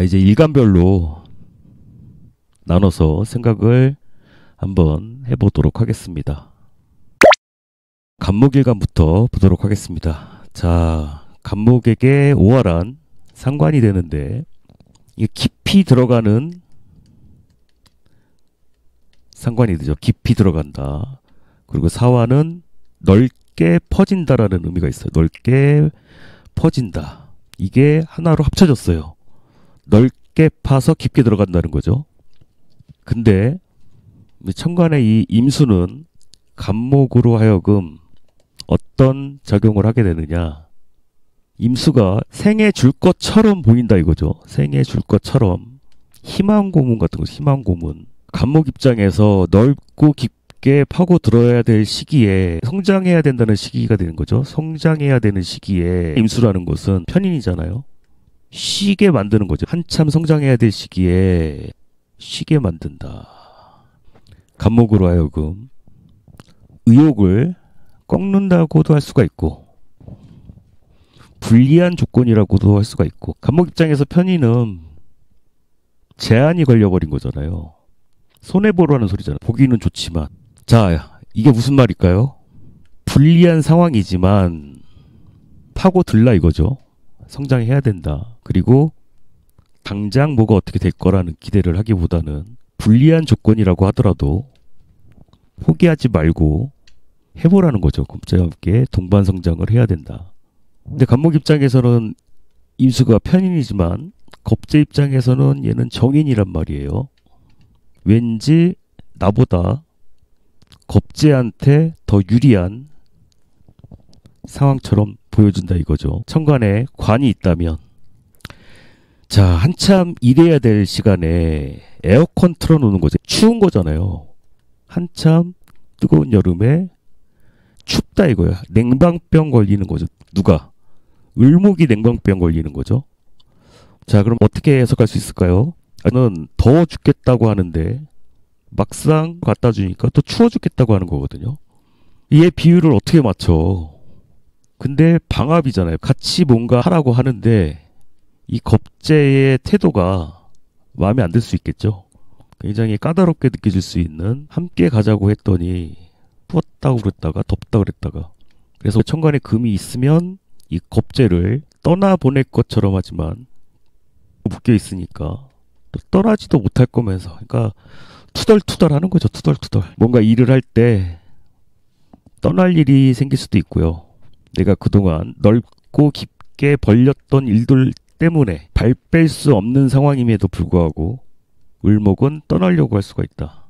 이제 일간별로 나눠서 생각을 한번 해보도록 하겠습니다. 간목일간부터 보도록 하겠습니다. 자, 간목에게 오화란 상관이 되는데, 이게 깊이 들어가는 상관이 되죠. 깊이 들어간다. 그리고 사화는 넓게 퍼진다라는 의미가 있어요. 넓게 퍼진다. 이게 하나로 합쳐졌어요. 넓게 파서 깊게 들어간다는 거죠. 근데 천간의 이 임수는 간목으로 하여금 어떤 작용을 하게 되느냐. 임수가 생에 줄 것처럼 보인다 이거죠. 생에 줄 것처럼. 희망고문 같은 거, 희망고문. 간목 입장에서 넓고 깊게 파고 들어야 될 시기에 성장해야 된다는 시기가 되는 거죠. 성장해야 되는 시기에 임수라는 것은 편인이잖아요. 쉬게 만드는 거죠. 한참 성장해야 될 시기에 쉬게 만든다. 간목으로 하여금 의욕을 꺾는다고도 할 수가 있고, 불리한 조건이라고도 할 수가 있고, 간목 입장에서 편인은 제한이 걸려버린 거잖아요. 손해보라는 소리잖아요. 보기는 좋지만. 자, 이게 무슨 말일까요? 불리한 상황이지만 파고들라 이거죠. 성장해야 된다. 그리고 당장 뭐가 어떻게 될 거라는 기대를 하기보다는 불리한 조건이라고 하더라도 포기하지 말고 해보라는 거죠. 겁재와 함께 동반 성장을 해야 된다. 근데 간목 입장에서는 임수가 편인이지만 겁재 입장에서는 얘는 정인이란 말이에요. 왠지 나보다 겁재한테 더 유리한 상황처럼 보여준다 이거죠. 천간에 관이 있다면, 자, 한참 일해야 될 시간에 에어컨 틀어놓는 거죠. 추운 거잖아요. 한참 뜨거운 여름에 춥다 이거야. 냉방병 걸리는 거죠. 누가? 을목이 냉방병 걸리는 거죠. 자, 그럼 어떻게 해석할 수 있을까요? 저는 더워 죽겠다고 하는데 막상 갖다 주니까 또 추워 죽겠다고 하는 거거든요. 얘 비율을 어떻게 맞춰? 근데 방합이잖아요. 같이 뭔가 하라고 하는데 이 겁재의 태도가 마음에 안 들 수 있겠죠. 굉장히 까다롭게 느껴질 수 있는, 함께 가자고 했더니 추웠다고 그랬다가 덥다고 그랬다가. 그래서 천간에 금이 있으면 이 겁재를 떠나보낼 것처럼 하지만 묶여 있으니까 또 떠나지도 못할 거면서, 그러니까 투덜투덜 하는 거죠. 투덜투덜. 뭔가 일을 할 때 떠날 일이 생길 수도 있고요. 내가 그동안 넓고 깊게 벌렸던 일들 때문에 발 뺄 수 없는 상황임에도 불구하고 을목은 떠나려고 할 수가 있다.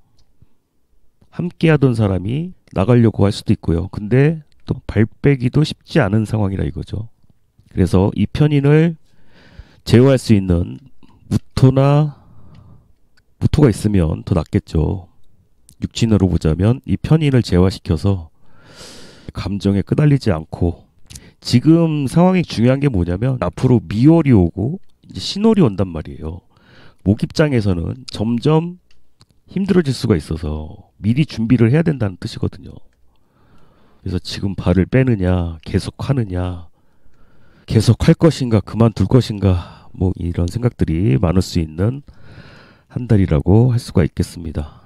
함께 하던 사람이 나가려고 할 수도 있고요. 근데 또 발 빼기도 쉽지 않은 상황이라 이거죠. 그래서 이 편인을 제어할 수 있는 무토가 있으면 더 낫겠죠. 육친으로 보자면 이 편인을 제어시켜서 감정에 끄달리지 않고, 지금 상황이 중요한 게 뭐냐면 앞으로 미월이 오고 이제 신월이 온단 말이에요. 목 입장에서는 점점 힘들어질 수가 있어서 미리 준비를 해야 된다는 뜻이거든요. 그래서 지금 발을 빼느냐, 계속 하느냐, 계속 할 것인가, 그만둘 것인가, 뭐 이런 생각들이 많을 수 있는 한 달이라고 할 수가 있겠습니다.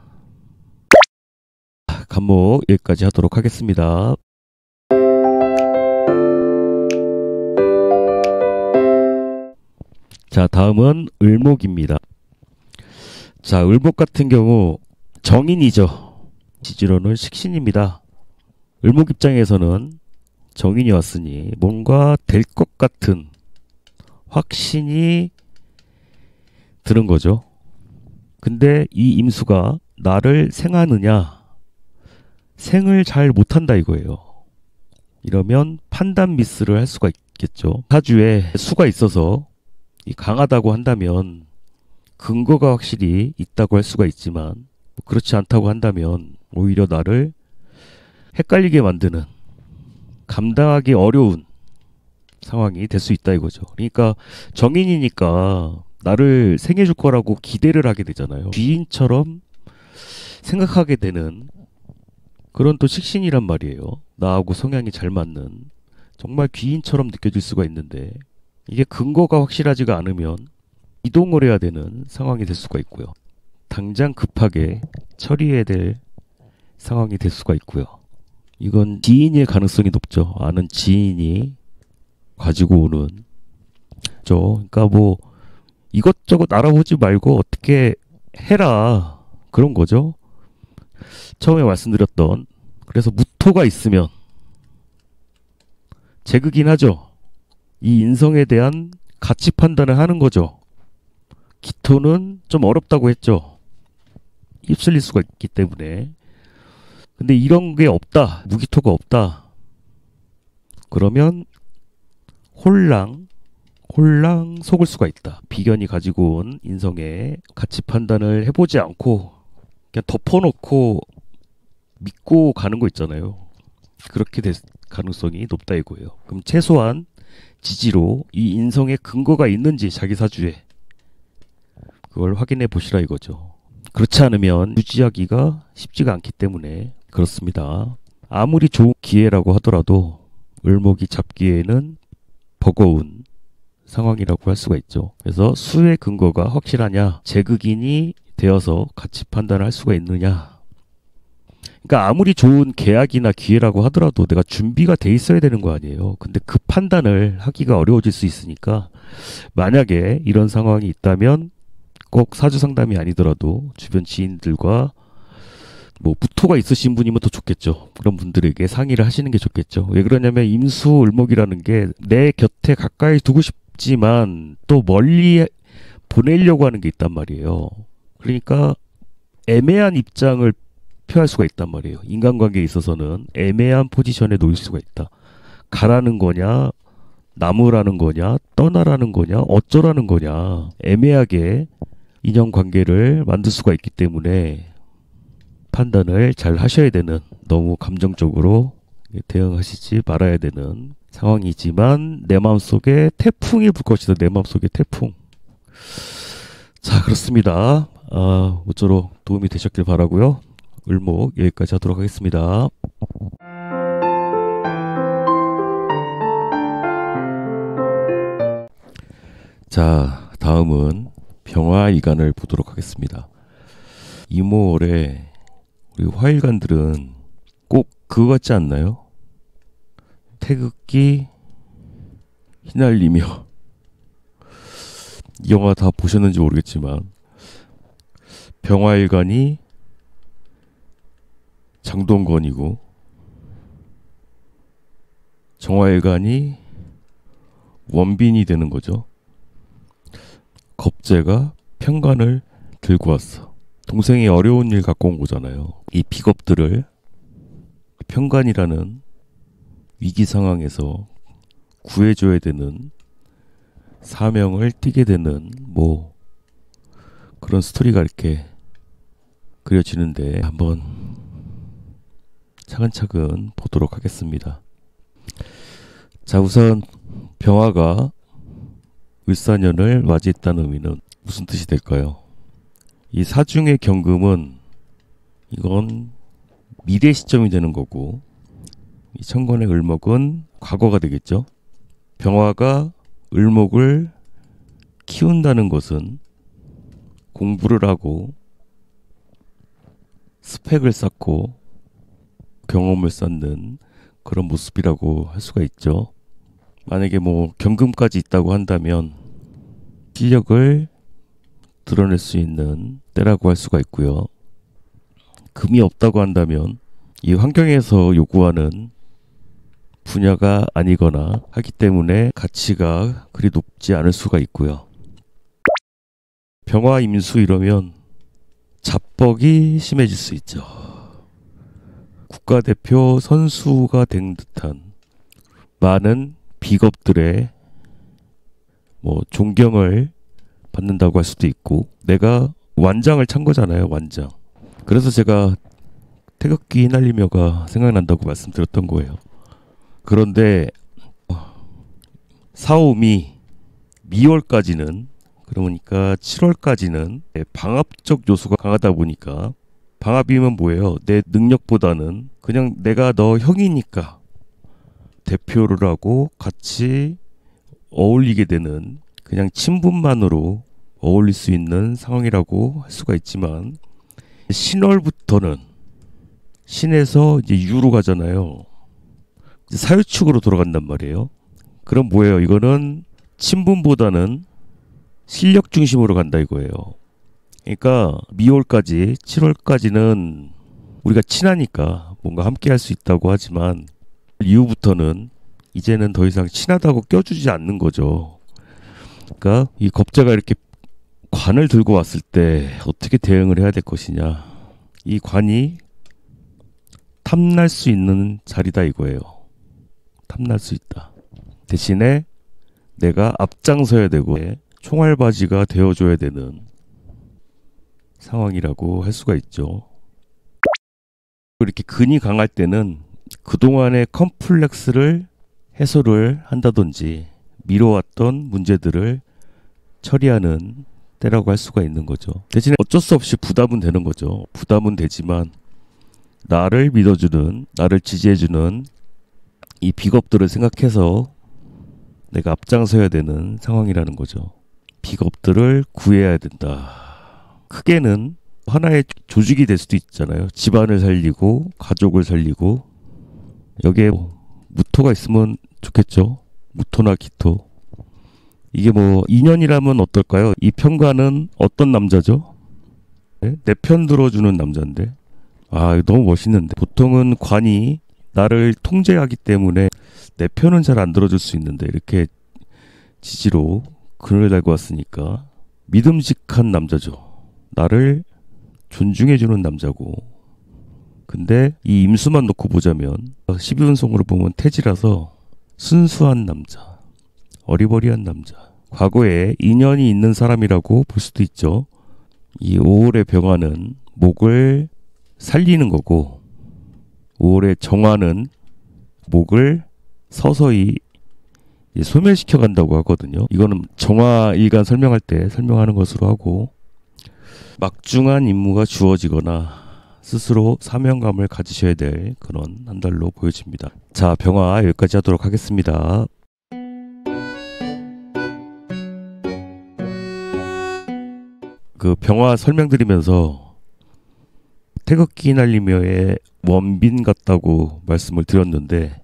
간목 여기까지 하도록 하겠습니다. 자, 다음은 을목입니다. 자, 을목 같은 경우 정인이죠. 지지로는 식신입니다. 을목 입장에서는 정인이 왔으니 뭔가 될 것 같은 확신이 드는 거죠. 근데 이 임수가 나를 생하느냐, 생을 잘 못한다 이거예요. 이러면 판단 미스를 할 수가 있겠죠. 사주에 수가 있어서 강하다고 한다면 근거가 확실히 있다고 할 수가 있지만, 그렇지 않다고 한다면 오히려 나를 헷갈리게 만드는, 감당하기 어려운 상황이 될 수 있다 이거죠. 그러니까 정인이니까 나를 생해줄 거라고 기대를 하게 되잖아요. 귀인처럼 생각하게 되는 그런 또 식신이란 말이에요. 나하고 성향이 잘 맞는, 정말 귀인처럼 느껴질 수가 있는데, 이게 근거가 확실하지가 않으면 이동을 해야 되는 상황이 될 수가 있고요. 당장 급하게 처리해야 될 상황이 될 수가 있고요. 이건 지인일 가능성이 높죠. 아는 지인이 가지고 오는 그러니까 뭐 이것저것 알아보지 말고 어떻게 해라 그런 거죠. 처음에 말씀드렸던 그래서 무토가 있으면 재극긴 하죠. 이 인성에 대한 가치 판단을 하는 거죠. 기토는 좀 어렵다고 했죠. 휩쓸릴 수가 있기 때문에. 근데 이런 게 없다. 무기토가 없다. 그러면 홀랑 속을 수가 있다. 비견이 가지고 온 인성의 가치 판단을 해보지 않고 그냥 덮어놓고 믿고 가는 거 있잖아요. 그렇게 될 가능성이 높다 이거예요. 그럼 최소한 지지로 이 인성의 근거가 있는지 자기 사주에 그걸 확인해 보시라 이거죠. 그렇지 않으면 유지하기가 쉽지가 않기 때문에 그렇습니다. 아무리 좋은 기회라고 하더라도 을목이 잡기에는 버거운 상황이라고 할 수가 있죠. 그래서 수의 근거가 확실하냐, 재극인이 되어서 가치 판단을 할 수가 있느냐. 그러니까 아무리 좋은 계약이나 기회라고 하더라도 내가 준비가 돼 있어야 되는 거 아니에요. 근데 그 판단을 하기가 어려워질 수 있으니까 만약에 이런 상황이 있다면 꼭 사주 상담이 아니더라도 주변 지인들과 뭐 무토가 있으신 분이면 더 좋겠죠. 그런 분들에게 상의를 하시는 게 좋겠죠. 왜 그러냐면 임수 을목이라는 게 내 곁에 가까이 두고 싶지만 또 멀리 보내려고 하는 게 있단 말이에요. 그러니까 애매한 입장을 표할 수가 있단 말이에요. 인간관계에 있어서는 애매한 포지션에 놓일 수가 있다. 가라는 거냐, 남으라는 거냐, 떠나라는 거냐, 어쩌라는 거냐, 애매하게 인연관계를 만들 수가 있기 때문에 판단을 잘 하셔야 되는, 너무 감정적으로 대응하시지 말아야 되는 상황이지만 내 마음속에 태풍이 불 것이다. 내 마음속에 태풍. 자, 그렇습니다. 모쪼록 도움이 되셨길 바라고요. 을목 여기까지 하도록 하겠습니다. 자, 다음은 병화일간을 보도록 하겠습니다. 이모월에 우리 화일간들은 꼭 그거 같지 않나요? 태극기 휘날리며 이 영화 다 보셨는지 모르겠지만 병화일간이 장동건이고 정화일간이 원빈이 되는 거죠. 겁재가 편관을 들고 왔어. 동생이 어려운 일 갖고 온 거잖아요. 이 비겁들을 편관이라는 위기 상황에서 구해줘야 되는 사명을 띠게 되는 뭐 그런 스토리가 이렇게 그려지는데 한번 차근차근 보도록 하겠습니다. 자, 우선 병화가 을사년을 맞이했다는 의미는 무슨 뜻이 될까요? 이 사중의 경금은 이건 미래 시점이 되는 거고 이 천간의 을목은 과거가 되겠죠. 병화가 을목을 키운다는 것은 공부를 하고 스펙을 쌓고 경험을 쌓는 그런 모습이라고 할 수가 있죠. 만약에 뭐 경금까지 있다고 한다면 실력을 드러낼 수 있는 때라고 할 수가 있고요. 금이 없다고 한다면 이 환경에서 요구하는 분야가 아니거나 하기 때문에 가치가 그리 높지 않을 수가 있고요. 병화 임수 이러면 잡벅이 심해질 수 있죠. 국가대표 선수가 된 듯한 많은 비겁들의 뭐 존경을 받는다고 할 수도 있고 내가 완장을 찬 거잖아요. 완장. 그래서 제가 태극기 휘날리며가 생각난다고 말씀드렸던 거예요. 그런데 사오미 미월까지는 그러니까 7월까지는 방합적 요소가 강하다 보니까 방합이면 뭐예요? 내 능력보다는 그냥 내가 너 형이니까 대표를 하고 같이 어울리게 되는 그냥 친분만으로 어울릴 수 있는 상황이라고 할 수가 있지만 신월부터는 신에서 이제 유로 가잖아요. 이제 사유축으로 돌아간단 말이에요. 그럼 뭐예요? 이거는 친분보다는 실력 중심으로 간다 이거예요. 그러니까 미월까지 7월까지는 우리가 친하니까 뭔가 함께 할 수 있다고 하지만 이후부터는 이제는 더 이상 친하다고 껴주지 않는 거죠. 그러니까 이 겁자가 이렇게 관을 들고 왔을 때 어떻게 대응을 해야 될 것이냐. 이 관이 탐날 수 있는 자리다 이거예요. 탐날 수 있다. 대신에 내가 앞장서야 되고 총알바지가 되어줘야 되는 상황이라고 할 수가 있죠. 이렇게 근이 강할 때는 그동안의 컴플렉스를 해소를 한다든지 미뤄왔던 문제들을 처리하는 때라고 할 수가 있는 거죠. 대신에 어쩔 수 없이 부담은 되는 거죠. 부담은 되지만 나를 믿어주는, 나를 지지해주는 이 비겁들을 생각해서 내가 앞장서야 되는 상황이라는 거죠. 비겁들을 구해야 된다. 크게는 하나의 조직이 될 수도 있잖아요. 집안을 살리고 가족을 살리고 여기에 무토가 있으면 좋겠죠. 무토나 기토. 이게 뭐 인연이라면 어떨까요? 이 편관은 어떤 남자죠? 네? 내 편 들어주는 남자인데 아 너무 멋있는데 보통은 관이 나를 통제하기 때문에 내 편은 잘 안 들어줄 수 있는데 이렇게 지지로 그늘 달고 왔으니까 믿음직한 남자죠. 나를 존중해주는 남자고 근데 이 임수만 놓고 보자면 12운송으로 보면 태지라서 순수한 남자 어리버리한 남자 과거에 인연이 있는 사람이라고 볼 수도 있죠. 이 5월의 병화는 목을 살리는 거고 5월의 정화는 목을 서서히 소멸시켜 간다고 하거든요. 이거는 정화일간 설명할 때 설명하는 것으로 하고 막중한 임무가 주어지거나 스스로 사명감을 가지셔야 될 그런 한 달로 보여집니다. 자, 병화 여기까지 하도록 하겠습니다. 그 병화 설명드리면서 태극기 날리며의 원빈 같다고 말씀을 드렸는데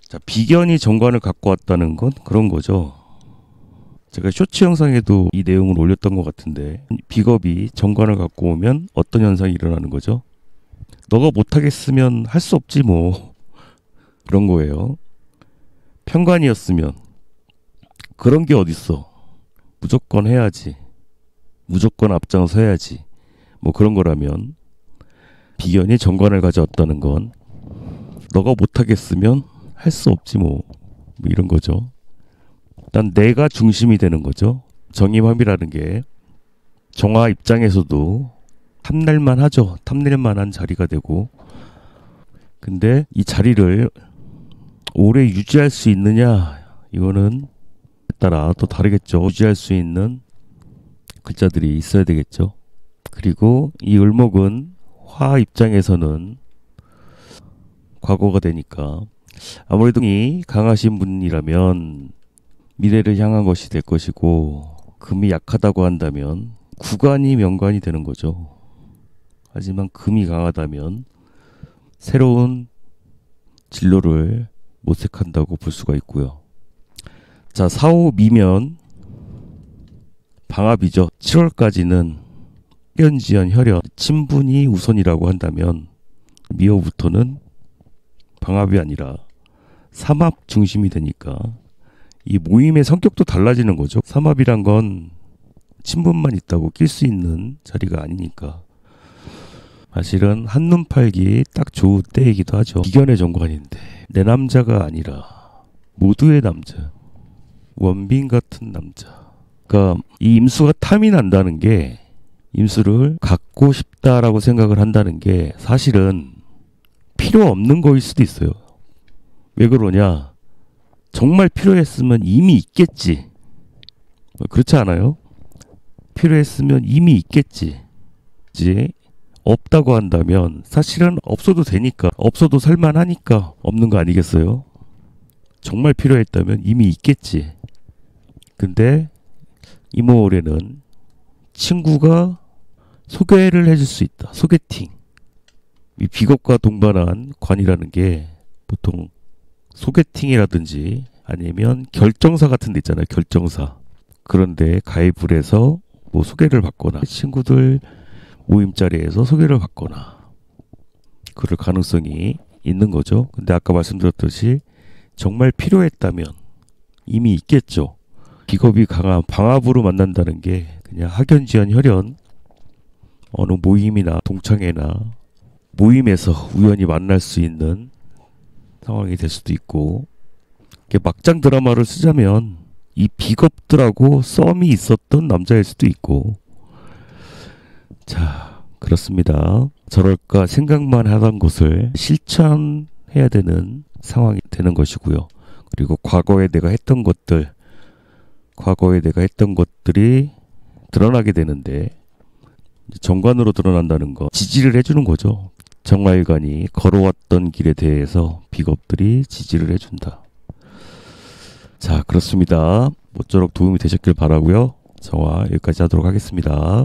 자, 비견이 정관을 갖고 왔다는 건 그런 거죠. 제가 쇼츠 영상에도 이 내용을 올렸던 것 같은데 비겁이 정관을 갖고 오면 어떤 현상이 일어나는 거죠? 너가 못하겠으면 할 수 없지 뭐 그런 거예요. 편관이었으면 그런 게 어딨어. 무조건 해야지. 무조건 앞장서 해야지. 뭐 그런 거라면 비견이 정관을 가져왔다는 건 너가 못하겠으면 할 수 없지 뭐 이런 거죠. 일단 내가 중심이 되는 거죠. 정임합이라는 게 정화 입장에서도 탐낼만 하죠. 탐낼만한 자리가 되고 근데 이 자리를 오래 유지할 수 있느냐 이거는 따라 또 다르겠죠. 유지할 수 있는 글자들이 있어야 되겠죠. 그리고 이 을목은 화 입장에서는 과거가 되니까 아무래도 이 강하신 분이라면 미래를 향한 것이 될 것이고 금이 약하다고 한다면 구간이 명관이 되는 거죠. 하지만 금이 강하다면 새로운 진로를 모색한다고 볼 수가 있고요. 자, 4호 미면 방합이죠. 7월까지는 현지연 혈연 친분이 우선이라고 한다면 미호부터는 방합이 아니라 삼합 중심이 되니까 이 모임의 성격도 달라지는 거죠. 삼합이란 건 친분만 있다고 낄 수 있는 자리가 아니니까 사실은 한눈 팔기 딱 좋을 때이기도 하죠. 비견의 정관인데 내 남자가 아니라 모두의 남자 원빈 같은 남자. 그러니까 이 임수가 탐이 난다는 게 임수를 갖고 싶다라고 생각을 한다는 게 사실은 필요 없는 거일 수도 있어요. 왜 그러냐? 정말 필요했으면 이미 있겠지. 그렇지 않아요? 필요했으면 이미 있겠지. 없다고 한다면 사실은 없어도 되니까 없어도 살만하니까 없는 거 아니겠어요? 정말 필요했다면 이미 있겠지. 근데 이모올에는 친구가 소개를 해줄 수 있다. 소개팅. 이 비겁과 동반한 관이라는 게 보통 소개팅이라든지 아니면 결정사 같은 데 있잖아요. 결정사. 그런데 가입을 해서 뭐 소개를 받거나 친구들 모임 자리에서 소개를 받거나 그럴 가능성이 있는 거죠. 근데 아까 말씀드렸듯이 정말 필요했다면 이미 있겠죠. 비겁이 강한 방합으로 만난다는 게 그냥 학연지연 혈연 어느 모임이나 동창회나 모임에서 우연히 만날 수 있는 상황이 될 수도 있고, 막장 드라마를 쓰자면 이 비겁들하고 썸이 있었던 남자일 수도 있고. 자, 그렇습니다. 저럴까 생각만 하던 것을 실천해야 되는 상황이 되는 것이고요. 그리고 과거에 내가 했던 것들이 드러나게 되는데, 정관으로 드러난다는 거 지지를 해주는 거죠. 정화일관이 걸어왔던 길에 대해서 비겁들이 지지를 해준다. 자, 그렇습니다. 모쪼록 도움이 되셨길 바라고요. 정화 여기까지 하도록 하겠습니다.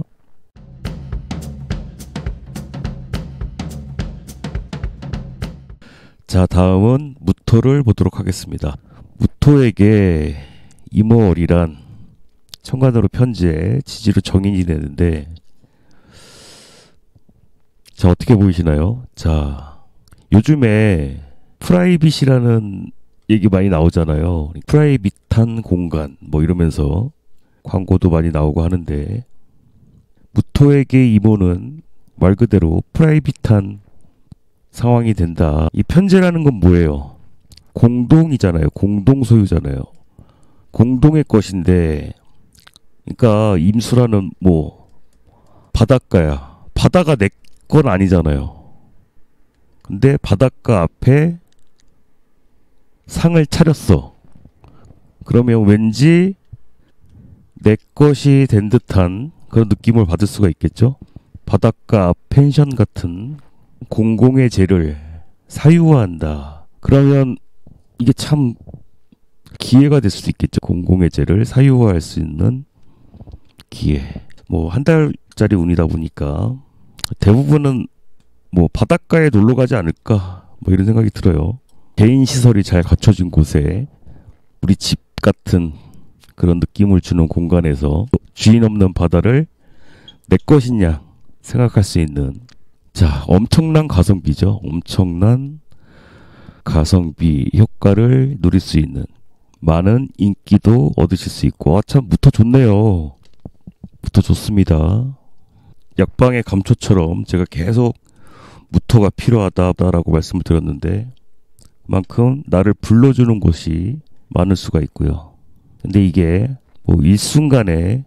자, 다음은 무토를 보도록 하겠습니다. 무토에게 임월이란 천간으로 편지에 지지로 정인이 되는데, 자, 어떻게 보이시나요? 자, 요즘에 프라이빗이라는 얘기 많이 나오잖아요. 프라이빗한 공간 뭐 이러면서 광고도 많이 나오고 하는데, 무토에게 임호는 말 그대로 프라이빗한 상황이 된다. 이 편제라는 건 뭐예요? 공동이잖아요. 공동 소유잖아요. 공동의 것인데, 그러니까 임수라는 뭐 바닷가야. 바다가 내 건 아니잖아요. 근데 바닷가 앞에 상을 차렸어. 그러면 왠지 내 것이 된 듯한 그런 느낌을 받을 수가 있겠죠. 바닷가 앞 펜션 같은 공공의 재를 사유화한다. 그러면 이게 참 기회가 될 수도 있겠죠. 공공의 재를 사유화할 수 있는 기회. 뭐 한 달짜리 운이다 보니까 대부분은 뭐 바닷가에 놀러 가지 않을까 뭐 이런 생각이 들어요. 개인 시설이 잘 갖춰진 곳에 우리 집 같은 그런 느낌을 주는 공간에서 주인 없는 바다를 내 것이냐 생각할 수 있는, 자, 엄청난 가성비죠. 엄청난 가성비 효과를 누릴 수 있는, 많은 인기도 얻으실 수 있고. 참 무토 좋네요. 무토 좋습니다. 약방의 감초처럼 제가 계속 무토가 필요하다라고 말씀을 드렸는데, 그만큼 나를 불러주는 곳이 많을 수가 있고요. 근데 이게 뭐 일순간에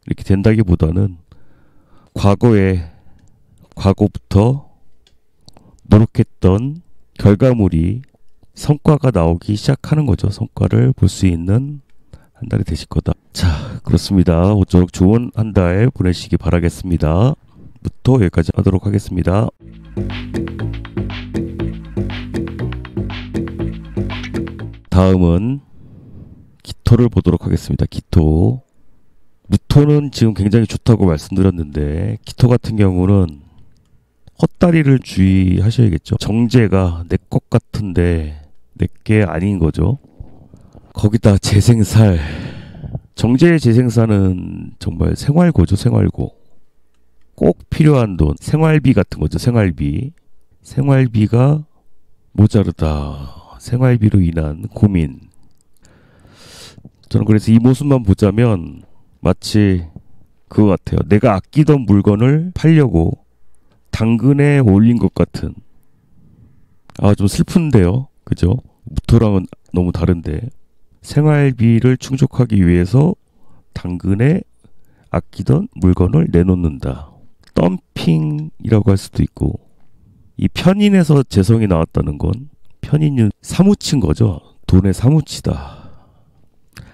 이렇게 된다기보다는 과거부터 노력했던 결과물이 성과가 나오기 시작하는 거죠. 성과를 볼 수 있는 한 달이 되실 거다. 자, 그렇습니다. 모쪼록 좋은 한 달 보내시기 바라겠습니다. 무토 여기까지 하도록 하겠습니다. 다음은 기토를 보도록 하겠습니다. 기토. 무토는 지금 굉장히 좋다고 말씀드렸는데, 기토 같은 경우는 헛다리를 주의하셔야겠죠. 정제가 내 것 같은데 내 게 아닌 거죠. 거기다 재생살. 정제의 재생사는 정말 생활고죠. 생활고. 꼭 필요한 돈. 생활비 같은 거죠. 생활비. 생활비가 모자르다. 생활비로 인한 고민. 저는 그래서 이 모습만 보자면 마치 그거 같아요. 내가 아끼던 물건을 팔려고 당근에 올린 것 같은. 좀 슬픈데요. 그죠? 무토랑은 너무 다른데. 생활비를 충족하기 위해서 당근에 아끼던 물건을 내놓는다. 덤핑이라고 할 수도 있고, 이 편인에서 재성이 나왔다는 건 편인은 사무친 거죠. 돈에 사무치다.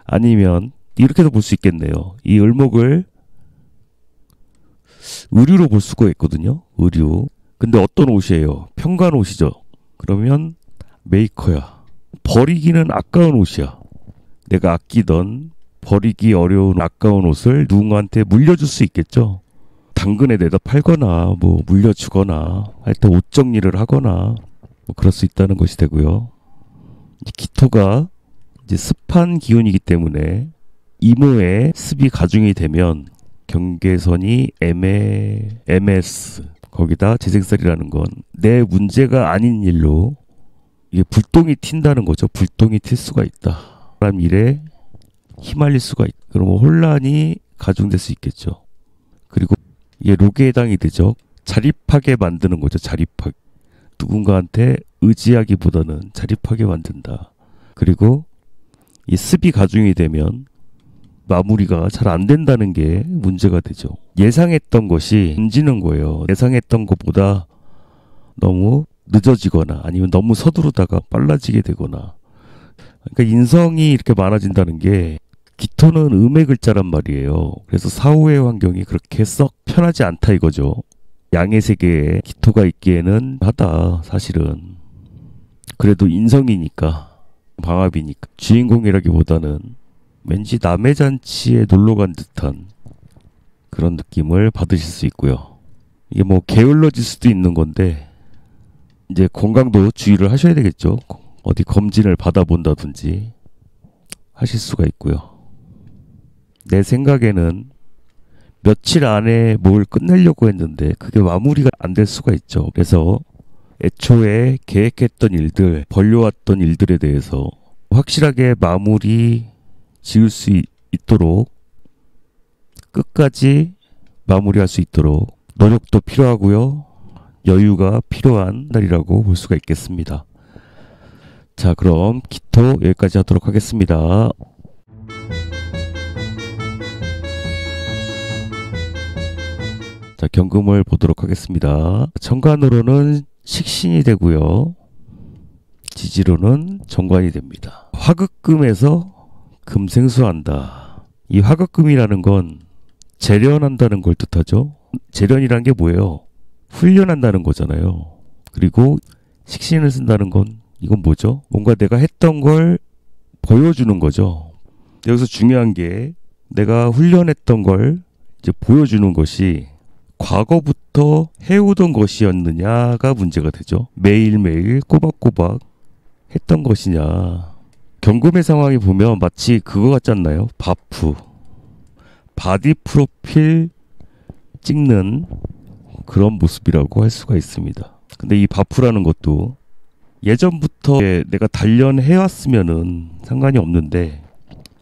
아니면 이렇게도 볼 수 있겠네요. 이 을목을 의류로 볼 수가 있거든요. 의류. 근데 어떤 옷이에요? 평간 옷이죠. 그러면 메이커야. 버리기는 아까운 옷이야. 내가 아끼던 버리기 어려운 아까운 옷을 누군가한테 물려줄 수 있겠죠. 당근에 내다 팔거나 뭐 물려주거나 하여튼 옷 정리를 하거나 뭐 그럴 수 있다는 것이 되고요. 기토가 이제 습한 기운이기 때문에 이모의 습이 가중이 되면 경계선이 MS 거기다 재생살이라는 건 내 문제가 아닌 일로 이게 불똥이 튄다는 거죠. 불똥이 튈 수가 있다. 사람 일에 휘말릴 수가 있다. 그러면 혼란이 가중될 수 있겠죠. 그리고 이게 록에 해당이 되죠. 자립하게 만드는 거죠. 자립하게. 누군가한테 의지하기보다는 자립하게 만든다. 그리고 이 습이 가중이 되면 마무리가 잘 안 된다는 게 문제가 되죠. 예상했던 것이 늦어지는 거예요. 예상했던 것보다 너무 늦어지거나 아니면 너무 서두르다가 빨라지게 되거나. 그러니까 인성이 이렇게 많아진다는 게 기토는 음의 글자란 말이에요. 그래서 사후의 환경이 그렇게 썩 편하지 않다 이거죠. 양의 세계에 기토가 있기에는 하다 사실은. 그래도 인성이니까 방합이니까 주인공이라기보다는 왠지 남의 잔치에 놀러간 듯한 그런 느낌을 받으실 수 있고요. 이게 뭐 게을러질 수도 있는 건데 이제 건강도 주의를 하셔야 되겠죠. 어디 검진을 받아본다든지 하실 수가 있고요. 내 생각에는 며칠 안에 뭘 끝내려고 했는데 그게 마무리가 안 될 수가 있죠. 그래서 애초에 계획했던 일들, 벌려왔던 일들에 대해서 확실하게 마무리 지을 수 있도록 끝까지 마무리할 수 있도록 노력도 필요하고요. 여유가 필요한 날이라고 볼 수가 있겠습니다. 자, 그럼 기토 여기까지 하도록 하겠습니다. 자, 경금을 보도록 하겠습니다. 정관으로는 식신이 되고요. 지지로는 정관이 됩니다. 화극금에서 금생수한다. 이 화극금이라는 건 재련한다는 걸 뜻하죠. 재련이란 게 뭐예요? 훈련한다는 거잖아요. 그리고 식신을 쓴다는 건 이건 뭐죠? 뭔가 내가 했던 걸 보여주는 거죠. 여기서 중요한 게 내가 훈련했던 걸 이제 보여주는 것이 과거부터 해오던 것이었느냐가 문제가 되죠. 매일매일 꼬박꼬박 했던 것이냐. 경금의 상황이 보면 마치 그거 같지 않나요? 바프. 바디 프로필 찍는 그런 모습이라고 할 수가 있습니다. 근데 이 바프라는 것도 예전부터 내가 단련해왔으면은 상관이 없는데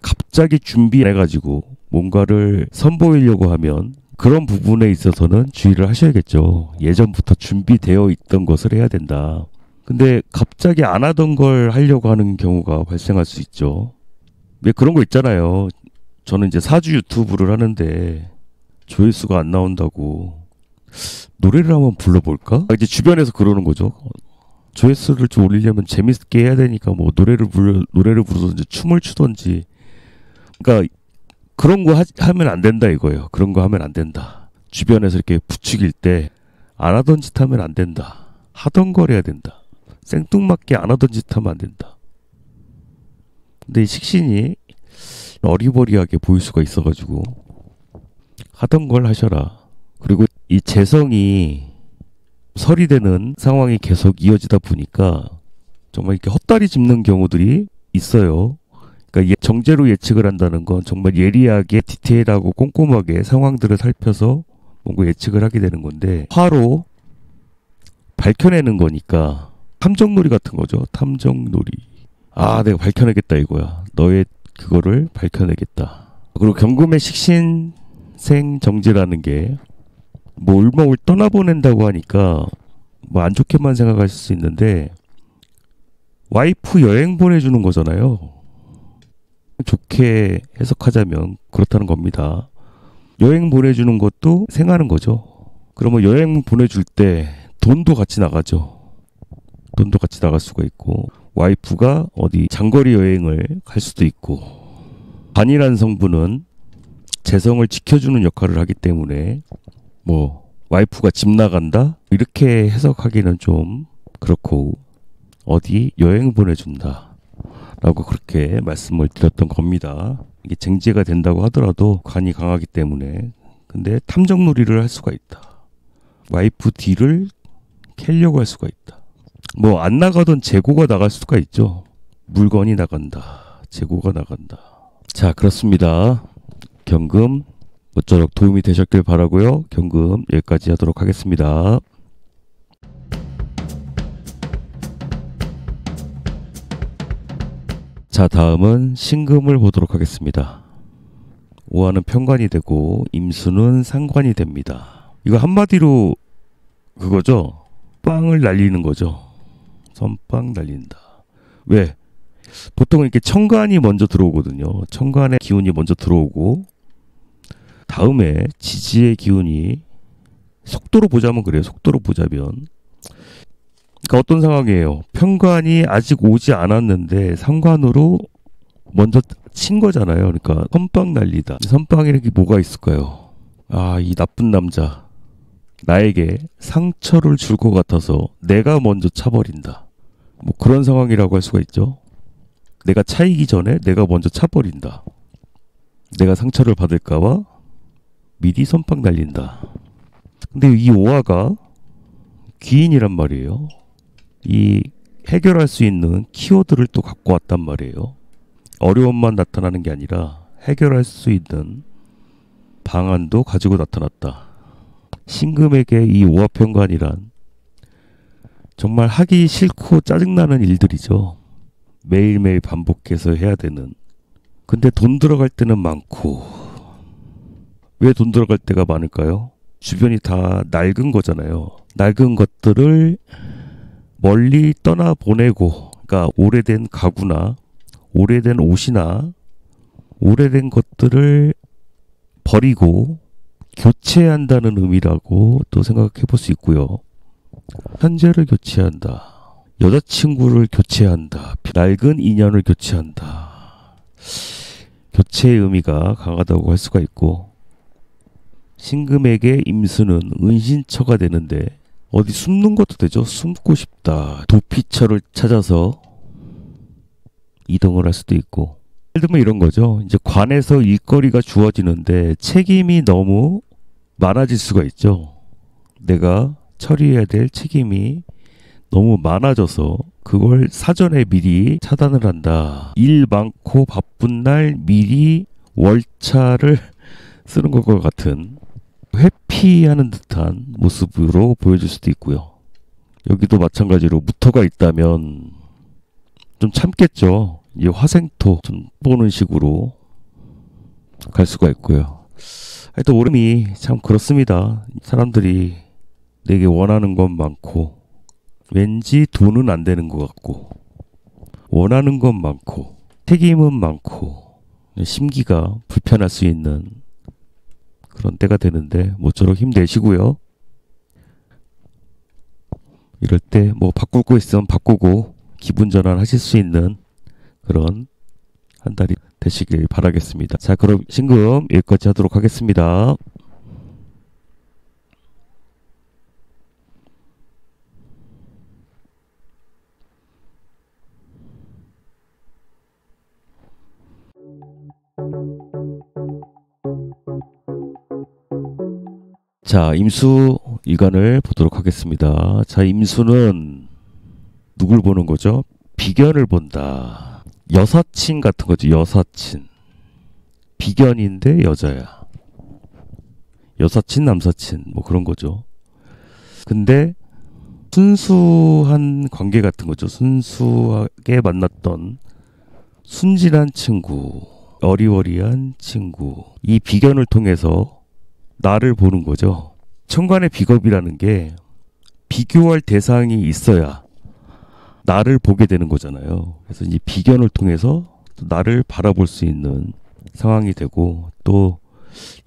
갑자기 준비해가지고 뭔가를 선보이려고 하면 그런 부분에 있어서는 주의를 하셔야겠죠. 예전부터 준비되어 있던 것을 해야 된다. 근데 갑자기 안 하던 걸 하려고 하는 경우가 발생할 수 있죠. 왜 그런 거 있잖아요. 저는 이제 사주 유튜브를 하는데 조회수가 안 나온다고 노래를 한번 불러볼까? 이제 주변에서 그러는 거죠. 조회수를 좀 올리려면 재밌게 해야 되니까 뭐 노래를 부르든지 춤을 추든지. 그러니까 그런 거 하면 안 된다 이거예요. 그런 거 하면 안 된다. 주변에서 이렇게 부추길 때 안 하던 짓 하면 안 된다. 하던 걸 해야 된다. 생뚱맞게 안 하던 짓 하면 안 된다. 근데 이 식신이 어리버리하게 보일 수가 있어가지고 하던 걸 하셔라. 그리고 이 재성이 설이 되는 상황이 계속 이어지다 보니까 정말 이렇게 헛다리 짚는 경우들이 있어요. 그러니까 정제로 예측을 한다는 건 정말 예리하게 디테일하고 꼼꼼하게 상황들을 살펴서 뭔가 예측을 하게 되는 건데 화로 밝혀내는 거니까 탐정놀이 같은 거죠. 탐정놀이. 아, 내가 밝혀내겠다 이거야. 너의 그거를 밝혀내겠다. 그리고 경금의 식신생 정제라는 게 뭐 울먹을 떠나보낸다고 하니까 뭐 안 좋게만 생각할 수 있는데 와이프 여행 보내주는 거잖아요. 좋게 해석하자면 그렇다는 겁니다. 여행 보내주는 것도 생하는 거죠. 그러면 여행 보내줄 때 돈도 같이 나가죠. 돈도 같이 나갈 수가 있고 와이프가 어디 장거리 여행을 갈 수도 있고 관이라는 성분은 재성을 지켜주는 역할을 하기 때문에 뭐 와이프가 집 나간다? 이렇게 해석하기는 좀 그렇고 어디 여행 보내준다. 라고 그렇게 말씀을 드렸던 겁니다. 이게 쟁제가 된다고 하더라도 관이 강하기 때문에. 근데 탐정놀이를 할 수가 있다. 와이프 D를 캐려고 할 수가 있다. 뭐 안 나가던 재고가 나갈 수가 있죠. 물건이 나간다. 재고가 나간다. 자, 그렇습니다. 경금 모쪼록 도움이 되셨길 바라고요. 경금 여기까지 하도록 하겠습니다. 자, 다음은 신금을 보도록 하겠습니다. 오화는 편관이 되고 임수는 상관이 됩니다. 이거 한마디로 그거죠. 빵을 날리는 거죠. 선빵 날린다. 왜? 보통은 이렇게 천간이 먼저 들어오거든요. 천간의 기운이 먼저 들어오고 다음에 지지의 기운이 속도로 보자면 그래요. 속도로 보자면 그러니까 어떤 상황이에요. 편관이 아직 오지 않았는데 상관으로 먼저 친 거잖아요. 그러니까 선빵 날리다. 선빵이라는 게 뭐가 있을까요? 아, 이 나쁜 남자 나에게 상처를 줄 것 같아서 내가 먼저 차버린다. 뭐 그런 상황이라고 할 수가 있죠. 내가 차이기 전에 내가 먼저 차버린다. 내가 상처를 받을까봐 미리 선빵 날린다. 근데 이 오화가 귀인이란 말이에요. 이 해결할 수 있는 키워드를 또 갖고 왔단 말이에요. 어려움만 나타나는 게 아니라 해결할 수 있는 방안도 가지고 나타났다. 신금에게 이 오화편관이란 정말 하기 싫고 짜증나는 일들이죠. 매일매일 반복해서 해야 되는. 근데 돈 들어갈 때는 많고. 왜 돈 들어갈 때가 많을까요? 주변이 다 낡은 거잖아요. 낡은 것들을 멀리 떠나보내고, 그러니까 오래된 가구나 오래된 옷이나 오래된 것들을 버리고 교체한다는 의미라고 또 생각해 볼 수 있고요. 현재를 교체한다. 여자친구를 교체한다. 낡은 인연을 교체한다. 교체의 의미가 강하다고 할 수가 있고, 신금에게 임수는 은신처가 되는데 어디 숨는 것도 되죠. 숨고 싶다. 도피처를 찾아서 이동을 할 수도 있고, 예를 들면 이런 거죠. 이제 관에서 일거리가 주어지는데 책임이 너무 많아질 수가 있죠. 내가 처리해야 될 책임이 너무 많아져서 그걸 사전에 미리 차단을 한다. 일 많고 바쁜 날 미리 월차를 쓰는 것과 같은 회피하는 듯한 모습으로 보여줄 수도 있고요. 여기도 마찬가지로 무토가 있다면 좀 참겠죠. 이 화생토 좀 보는 식으로 갈 수가 있고요. 하여튼 오름이 참 그렇습니다. 사람들이 내게 원하는 건 많고 왠지 돈은 안 되는 것 같고 원하는 건 많고 책임은 많고 심기가 불편할 수 있는 그런 때가 되는데 모쪼록 힘내시고요. 이럴 때 뭐 바꿀 거 있으면 바꾸고 기분 전환하실 수 있는 그런 한 달이 되시길 바라겠습니다. 자, 그럼 신금 여기까지 하도록 하겠습니다. 자, 임수 일간을 보도록 하겠습니다. 자, 임수는 누굴 보는 거죠? 비견을 본다. 여사친 같은 거죠. 여사친. 비견인데 여자야. 여사친, 남사친 뭐 그런 거죠. 근데 순수한 관계 같은 거죠. 순수하게 만났던 순진한 친구, 어리버리한 친구. 이 비견을 통해서 나를 보는 거죠. 천간의 비겁이라는 게 비교할 대상이 있어야 나를 보게 되는 거잖아요. 그래서 이 비견을 통해서 또 나를 바라볼 수 있는 상황이 되고, 또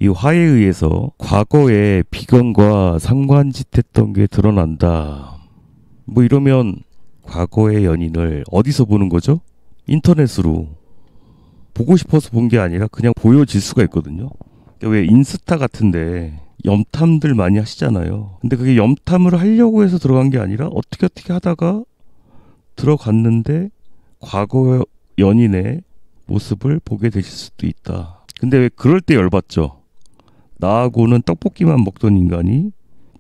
이 화에 의해서 과거의 비견과 상관짓했던 게 드러난다. 뭐 이러면 과거의 연인을 어디서 보는 거죠? 인터넷으로. 보고 싶어서 본 게 아니라 그냥 보여질 수가 있거든요. 왜 인스타 같은데 염탐들 많이 하시잖아요. 근데 그게 염탐을 하려고 해서 들어간 게 아니라 어떻게 하다가 들어갔는데 과거 연인의 모습을 보게 되실 수도 있다. 근데 왜 그럴 때 열받죠? 나하고는 떡볶이만 먹던 인간이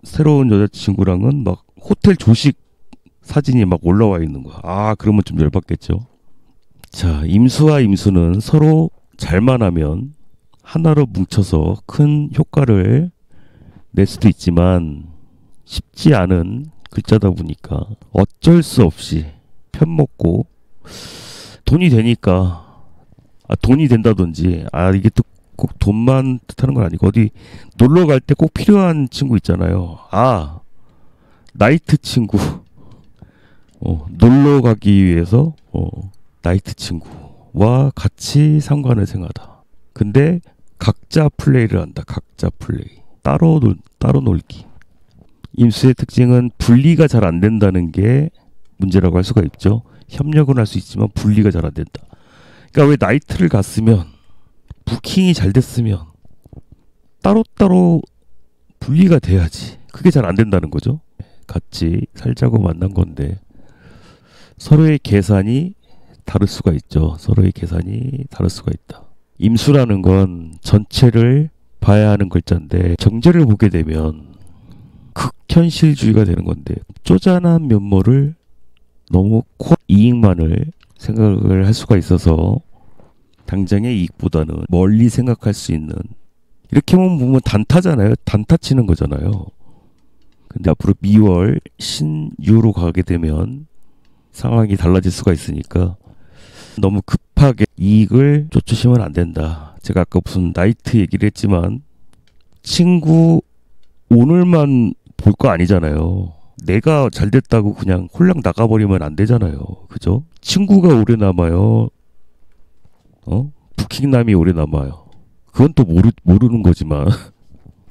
새로운 여자친구랑은 막 호텔 조식 사진이 막 올라와 있는 거야. 아, 그러면 좀 열받겠죠. 자, 임수와 임수는 서로 잘만 하면 하나로 뭉쳐서 큰 효과를 낼 수도 있지만 쉽지 않은 글자다 보니까 어쩔 수 없이 편먹고 돈이 되니까 돈이 된다든지 이게 또 꼭 돈만 뜻하는 건 아니고 어디 놀러 갈 때 꼭 필요한 친구 있잖아요. 나이트 친구. 놀러 가기 위해서 나이트 친구와 같이 상관을 생하다. 근데 각자 플레이를 한다. 각자 플레이. 따로 놀기. 임수의 특징은 분리가 잘 안 된다는 게 문제라고 할 수가 있죠. 협력은 할 수 있지만 분리가 잘 안 된다. 그러니까 왜 나이트를 갔으면 부킹이 잘 됐으면 따로따로 분리가 돼야지. 그게 잘 안 된다는 거죠. 같이 살자고 만난 건데 서로의 계산이 다를 수가 있죠. 서로의 계산이 다를 수가 있다. 임수라는 건 전체를 봐야 하는 글자인데 정제를 보게 되면 극현실주의가 되는 건데 쪼잔한 면모를 너무 이익만을 생각을 할 수가 있어서 당장의 이익보다는 멀리 생각할 수 있는, 이렇게 보면 단타잖아요. 단타 치는 거잖아요. 근데 앞으로 미월 신유로 가게 되면 상황이 달라질 수가 있으니까 너무 급하게 이익을 쫓으시면 안 된다. 제가 아까 무슨 나이트 얘기를 했지만 친구 오늘만 볼 거 아니잖아요. 내가 잘 됐다고 그냥 홀랑 나가버리면 안 되잖아요. 그죠? 친구가 오래 남아요. 부킹남이 오래 남아요. 그건 또 모르는 거지만.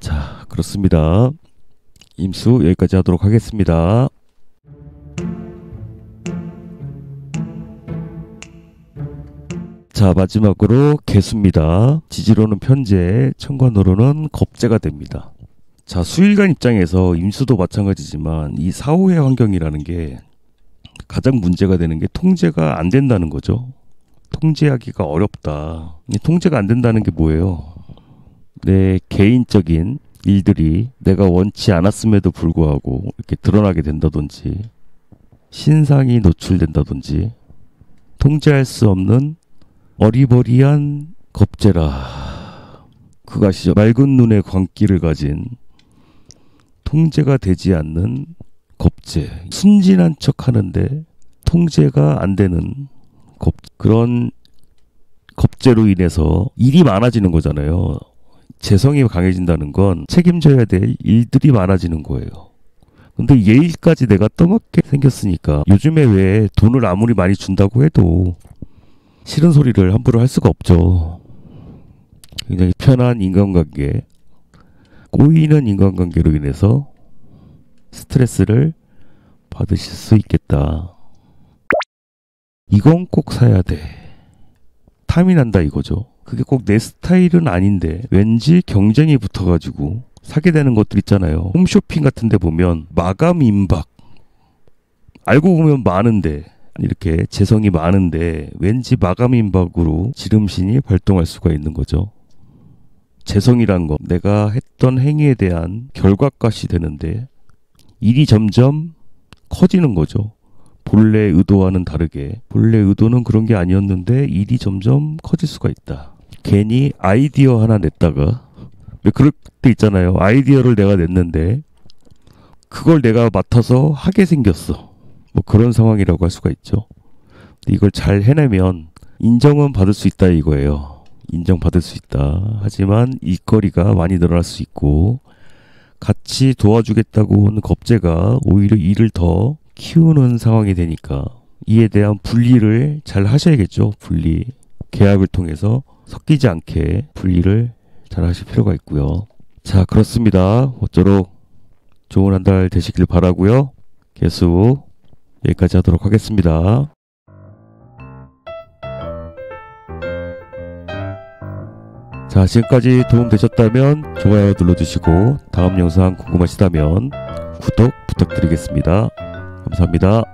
자, 그렇습니다. 임수 여기까지 하도록 하겠습니다. 자, 마지막으로 개수입니다. 지지로는 편재, 천관으로는 겁재가 됩니다. 자, 수일간 입장에서 임수도 마찬가지지만 이 사후의 환경이라는 게 가장 문제가 되는 게 통제가 안 된다는 거죠. 통제하기가 어렵다. 통제가 안 된다는 게 뭐예요? 내 개인적인 일들이 내가 원치 않았음에도 불구하고 이렇게 드러나게 된다든지 신상이 노출된다든지 통제할 수 없는 어리버리한 겁재라. 그거 아시죠? 맑은 눈의 광기를 가진 통제가 되지 않는 겁재. 순진한 척 하는데 통제가 안 되는 그런 겁재로 인해서 일이 많아지는 거잖아요. 재성이 강해진다는 건 책임져야 될 일들이 많아지는 거예요. 근데 예일까지 내가 떠맡게 생겼으니까 요즘에 왜 돈을 아무리 많이 준다고 해도 싫은 소리를 함부로 할 수가 없죠. 굉장히 편한 인간관계, 꼬이는 인간관계로 인해서 스트레스를 받으실 수 있겠다. 이건 꼭 사야 돼. 탐이 난다 이거죠. 그게 꼭 내 스타일은 아닌데 왠지 경쟁이 붙어가지고 사게 되는 것들 있잖아요. 홈쇼핑 같은 데 보면 마감 임박. 알고 보면 많은데 이렇게 재성이 많은데 왠지 마감 임박으로 지름신이 발동할 수가 있는 거죠. 재성이란 건 내가 했던 행위에 대한 결과값이 되는데 일이 점점 커지는 거죠. 본래 의도와는 다르게 본래 의도는 그런 게 아니었는데 일이 점점 커질 수가 있다. 괜히 아이디어 하나 냈다가 왜 그럴 때 있잖아요. 아이디어를 내가 냈는데 그걸 내가 맡아서 하게 생겼어. 뭐 그런 상황이라고 할 수가 있죠. 이걸 잘 해내면 인정은 받을 수 있다 이거예요. 인정받을 수 있다. 하지만 일거리가 많이 늘어날 수 있고 같이 도와주겠다고 하는 겁재가 오히려 일을 더 키우는 상황이 되니까 이에 대한 분리를 잘 하셔야겠죠. 분리. 계약을 통해서 섞이지 않게 분리를 잘 하실 필요가 있고요. 자, 그렇습니다. 모쪼록 좋은 한 달 되시길 바라고요. 개수 여기까지 하도록 하겠습니다. 자, 지금까지 도움되셨다면 좋아요 눌러주시고 다음 영상 궁금하시다면 구독 부탁드리겠습니다. 감사합니다.